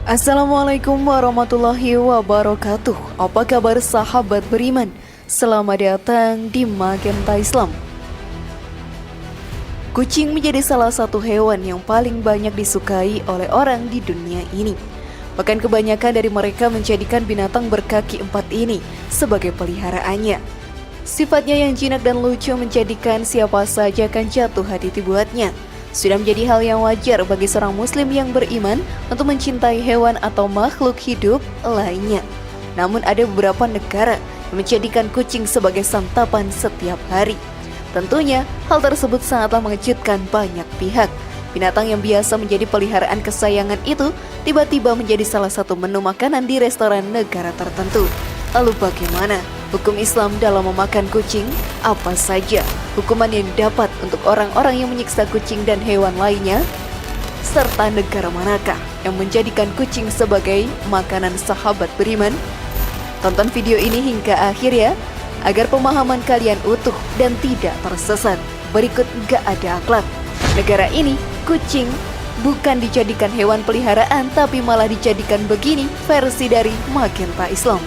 Assalamualaikum warahmatullahi wabarakatuh. Apa kabar sahabat beriman? Selamat datang di Magenta Islam. Kucing menjadi salah satu hewan yang paling banyak disukai oleh orang di dunia ini. Bahkan kebanyakan dari mereka menjadikan binatang berkaki empat ini sebagai peliharaannya. Sifatnya yang jinak dan lucu menjadikan siapa saja akan jatuh hati dibuatnya. Sudah menjadi hal yang wajar bagi seorang muslim yang beriman untuk mencintai hewan atau makhluk hidup lainnya. Namun ada beberapa negara yang menjadikan kucing sebagai santapan setiap hari. Tentunya hal tersebut sangatlah mengejutkan banyak pihak. Binatang yang biasa menjadi peliharaan kesayangan itu tiba-tiba menjadi salah satu menu makanan di restoran negara tertentu. Lalu bagaimana hukum Islam dalam memakan kucing? Apa saja hukuman yang dapat untuk orang-orang yang menyiksa kucing dan hewan lainnya? Serta negara manakah yang menjadikan kucing sebagai makanan sahabat beriman? Tonton video ini hingga akhir ya, agar pemahaman kalian utuh dan tidak tersesat. Berikut gak ada akhlak. Negara ini, kucing bukan dijadikan hewan peliharaan, tapi malah dijadikan begini versi dari Magenta Islam.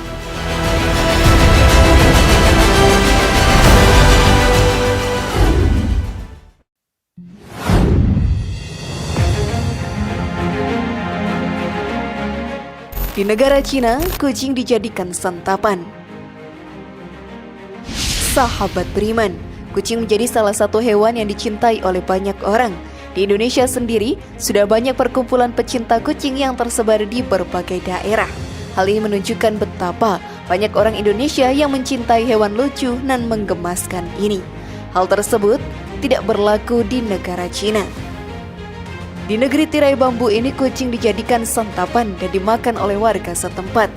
Di negara Cina, kucing dijadikan santapan. Sahabat beriman, kucing menjadi salah satu hewan yang dicintai oleh banyak orang. Di Indonesia sendiri, sudah banyak perkumpulan pecinta kucing yang tersebar di berbagai daerah. Hal ini menunjukkan betapa banyak orang Indonesia yang mencintai hewan lucu dan menggemaskan ini. Hal tersebut tidak berlaku di negara Cina. Di negeri tirai bambu ini, kucing dijadikan santapan dan dimakan oleh warga setempat.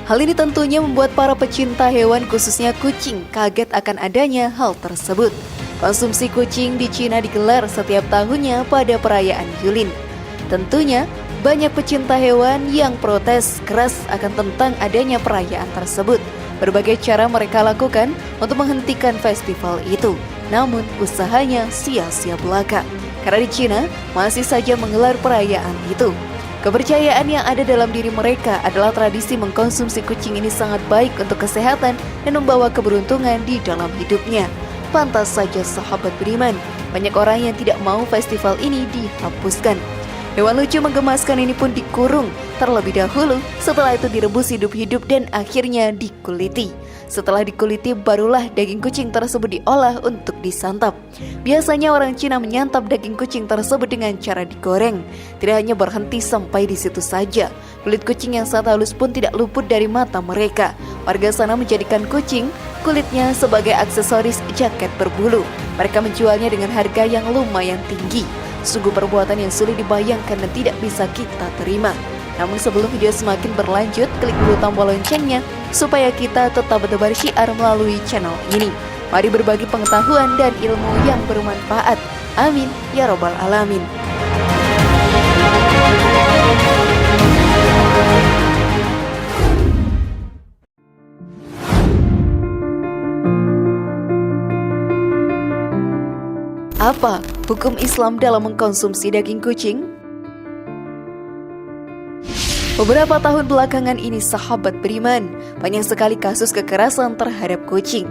Hal ini tentunya membuat para pecinta hewan, khususnya kucing, kaget akan adanya hal tersebut. Konsumsi kucing di Cina digelar setiap tahunnya pada perayaan Yulin. Tentunya banyak pecinta hewan yang protes keras akan tentang adanya perayaan tersebut. Berbagai cara mereka lakukan untuk menghentikan festival itu, namun usahanya sia-sia belaka. Karena di Cina masih saja menggelar perayaan itu. Kepercayaan yang ada dalam diri mereka adalah tradisi mengkonsumsi kucing ini sangat baik untuk kesehatan dan membawa keberuntungan di dalam hidupnya. Pantas saja sahabat beriman, banyak orang yang tidak mau festival ini dihapuskan. Hewan lucu menggemaskan ini pun dikurung terlebih dahulu, setelah itu direbus hidup-hidup dan akhirnya dikuliti. Setelah dikuliti, barulah daging kucing tersebut diolah untuk disantap. Biasanya orang Cina menyantap daging kucing tersebut dengan cara digoreng. Tidak hanya berhenti sampai di situ saja, kulit kucing yang sangat halus pun tidak luput dari mata mereka. Warga sana menjadikan kucing kulitnya sebagai aksesoris jaket berbulu. Mereka menjualnya dengan harga yang lumayan tinggi. Sungguh perbuatan yang sulit dibayangkan dan tidak bisa kita terima. Namun sebelum video semakin berlanjut, klik dulu tombol loncengnya supaya kita tetap bertebar syiar melalui channel ini. Mari berbagi pengetahuan dan ilmu yang bermanfaat. Amin ya robbal alamin. Apa hukum Islam dalam mengkonsumsi daging kucing? Beberapa tahun belakangan ini sahabat beriman, banyak sekali kasus kekerasan terhadap kucing.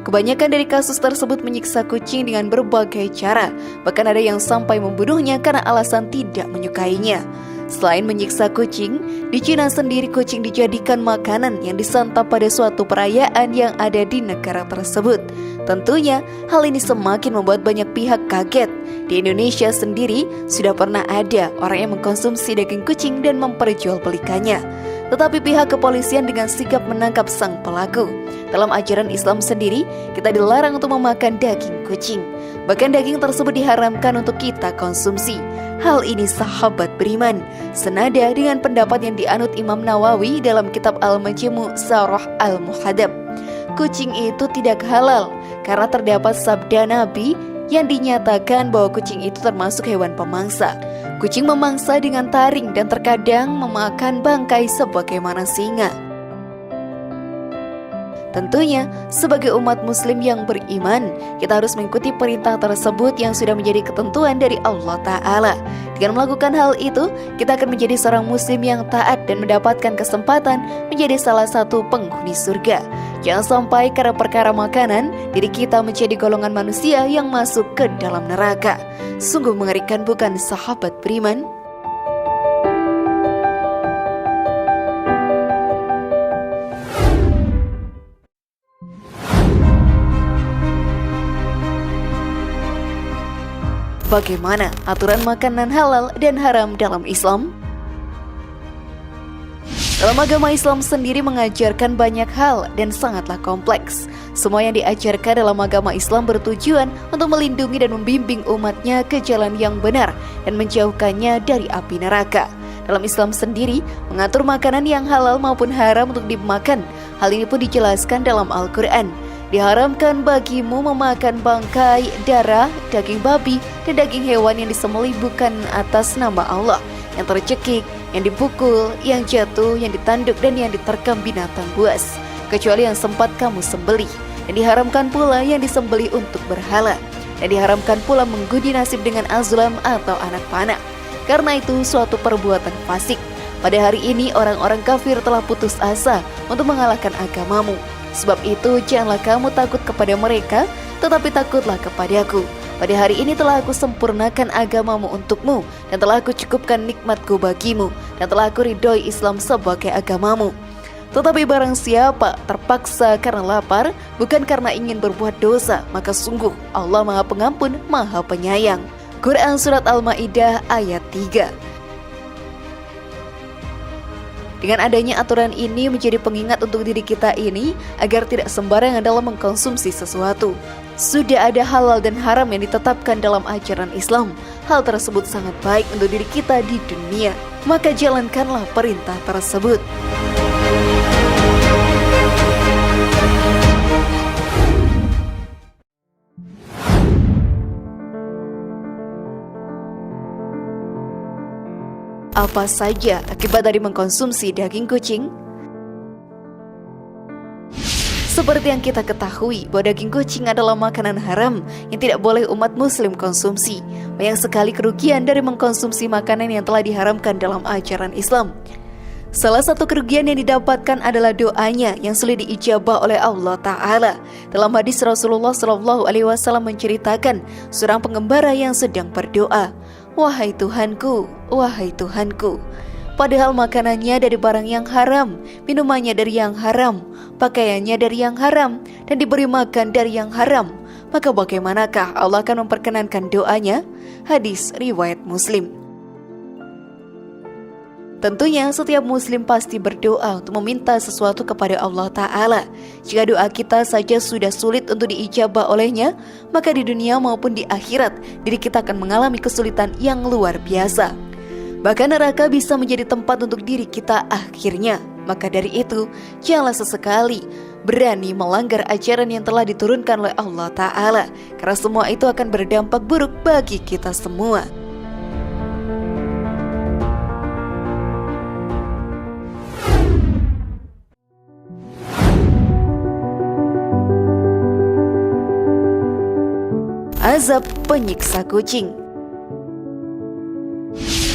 Kebanyakan dari kasus tersebut menyiksa kucing dengan berbagai cara, bahkan ada yang sampai membunuhnya karena alasan tidak menyukainya. Selain menyiksa kucing, di Cina sendiri kucing dijadikan makanan yang disantap pada suatu perayaan yang ada di negara tersebut. Tentunya hal ini semakin membuat banyak pihak kaget. Di Indonesia sendiri sudah pernah ada orang yang mengkonsumsi daging kucing dan memperjualbelikannya. Tetapi pihak kepolisian dengan sigap menangkap sang pelaku. Dalam ajaran Islam sendiri, kita dilarang untuk memakan daging kucing. Bahkan daging tersebut diharamkan untuk kita konsumsi. Hal ini sahabat beriman senada dengan pendapat yang dianut Imam Nawawi dalam kitab Al-Majmu' Syarah Al-Muhadzab. Kucing itu tidak halal karena terdapat sabda Nabi yang dinyatakan bahwa kucing itu termasuk hewan pemangsa. Kucing memangsa dengan taring dan terkadang memakan bangkai sebagaimana singa. Tentunya, sebagai umat muslim yang beriman, kita harus mengikuti perintah tersebut yang sudah menjadi ketentuan dari Allah Ta'ala. Dengan melakukan hal itu, kita akan menjadi seorang muslim yang taat dan mendapatkan kesempatan menjadi salah satu penghuni surga. Jangan sampai karena perkara makanan, diri kita menjadi golongan manusia yang masuk ke dalam neraka. Sungguh mengerikan, bukan sahabat beriman? Bagaimana aturan makanan halal dan haram dalam Islam? Dalam agama Islam sendiri mengajarkan banyak hal dan sangatlah kompleks. Semua yang diajarkan dalam agama Islam bertujuan untuk melindungi dan membimbing umatnya ke jalan yang benar dan menjauhkannya dari api neraka. Dalam Islam sendiri mengatur makanan yang halal maupun haram untuk dimakan. Hal ini pun dijelaskan dalam Al-Quran. Diharamkan bagimu memakan bangkai, darah, daging babi, dan daging hewan yang disembelih bukan atas nama Allah, yang tercekik, yang dipukul, yang jatuh, yang ditanduk, dan yang diterkam binatang buas, kecuali yang sempat kamu sembelih. Dan diharamkan pula yang disembelih untuk berhala. Dan diharamkan pula menggudi nasib dengan azlam atau anak panah, karena itu suatu perbuatan fasik. Pada hari ini orang-orang kafir telah putus asa untuk mengalahkan agamamu. Sebab itu janganlah kamu takut kepada mereka, tetapi takutlah kepadaku. Pada hari ini telah aku sempurnakan agamamu untukmu, dan telah aku cukupkan nikmatku bagimu, dan telah aku ridhoi Islam sebagai agamamu. Tetapi barang siapa terpaksa karena lapar, bukan karena ingin berbuat dosa, maka sungguh Allah Maha Pengampun, Maha Penyayang. Quran Surat Al-Ma'idah ayat 3. Dengan adanya aturan ini menjadi pengingat untuk diri kita ini agar tidak sembarangan dalam mengkonsumsi sesuatu. Sudah ada halal dan haram yang ditetapkan dalam ajaran Islam. Hal tersebut sangat baik untuk diri kita di dunia. Maka jalankanlah perintah tersebut. Apa saja akibat dari mengkonsumsi daging kucing? Seperti yang kita ketahui bahwa daging kucing adalah makanan haram yang tidak boleh umat muslim konsumsi. Banyak sekali kerugian dari mengkonsumsi makanan yang telah diharamkan dalam ajaran Islam. Salah satu kerugian yang didapatkan adalah doanya yang sulit diijabah oleh Allah Ta'ala. Dalam hadis Rasulullah SAW menceritakan seorang pengembara yang sedang berdoa, "Wahai Tuhanku, wahai Tuhanku." Padahal makanannya dari barang yang haram, minumannya dari yang haram, pakaiannya dari yang haram, dan diberi makan dari yang haram. Maka bagaimanakah Allah akan memperkenankan doanya? Hadis riwayat Muslim. Tentunya setiap muslim pasti berdoa untuk meminta sesuatu kepada Allah Ta'ala. Jika doa kita saja sudah sulit untuk diijabah olehnya, maka di dunia maupun di akhirat diri kita akan mengalami kesulitan yang luar biasa. Bahkan neraka bisa menjadi tempat untuk diri kita akhirnya. Maka dari itu, janganlah sesekali berani melanggar ajaran yang telah diturunkan oleh Allah Ta'ala, karena semua itu akan berdampak buruk bagi kita semua. Azab penyiksa kucing.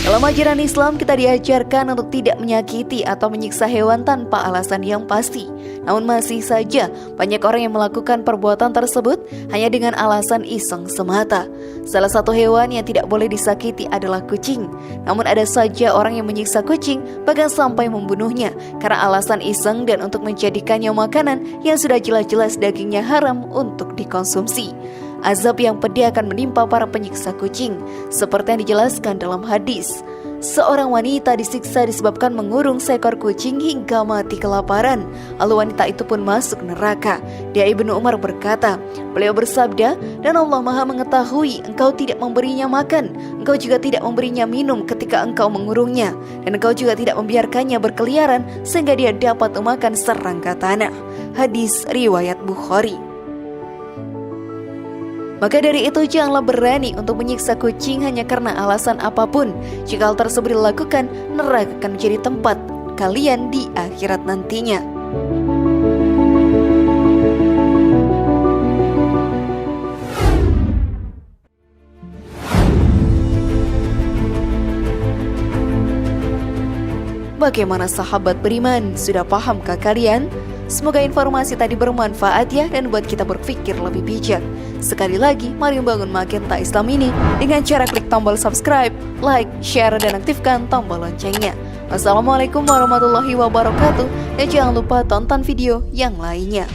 Dalam ajaran Islam kita diajarkan untuk tidak menyakiti atau menyiksa hewan tanpa alasan yang pasti. Namun masih saja banyak orang yang melakukan perbuatan tersebut hanya dengan alasan iseng semata. Salah satu hewan yang tidak boleh disakiti adalah kucing. Namun ada saja orang yang menyiksa kucing bahkan sampai membunuhnya karena alasan iseng dan untuk menjadikannya makanan yang sudah jelas-jelas dagingnya haram untuk dikonsumsi. Azab yang pedih akan menimpa para penyiksa kucing, seperti yang dijelaskan dalam hadis. Seorang wanita disiksa disebabkan mengurung seekor kucing hingga mati kelaparan. Lalu wanita itu pun masuk neraka. Dia Ibnu Umar berkata, beliau bersabda, "Dan Allah Maha mengetahui engkau tidak memberinya makan, engkau juga tidak memberinya minum ketika engkau mengurungnya, dan engkau juga tidak membiarkannya berkeliaran sehingga dia dapat memakan serangga tanah." Hadis riwayat Bukhari. Maka dari itu janganlah berani untuk menyiksa kucing hanya karena alasan apapun. Jika hal tersebut dilakukan, neraka akan menjadi tempat kalian di akhirat nantinya. Bagaimana sahabat beriman? Sudah pahamkah kalian? Semoga informasi tadi bermanfaat ya dan buat kita berpikir lebih bijak. Sekali lagi, mari membangun Magenta Islam ini dengan cara klik tombol subscribe, like, share, dan aktifkan tombol loncengnya. Wassalamualaikum warahmatullahi wabarakatuh. Dan jangan lupa tonton video yang lainnya.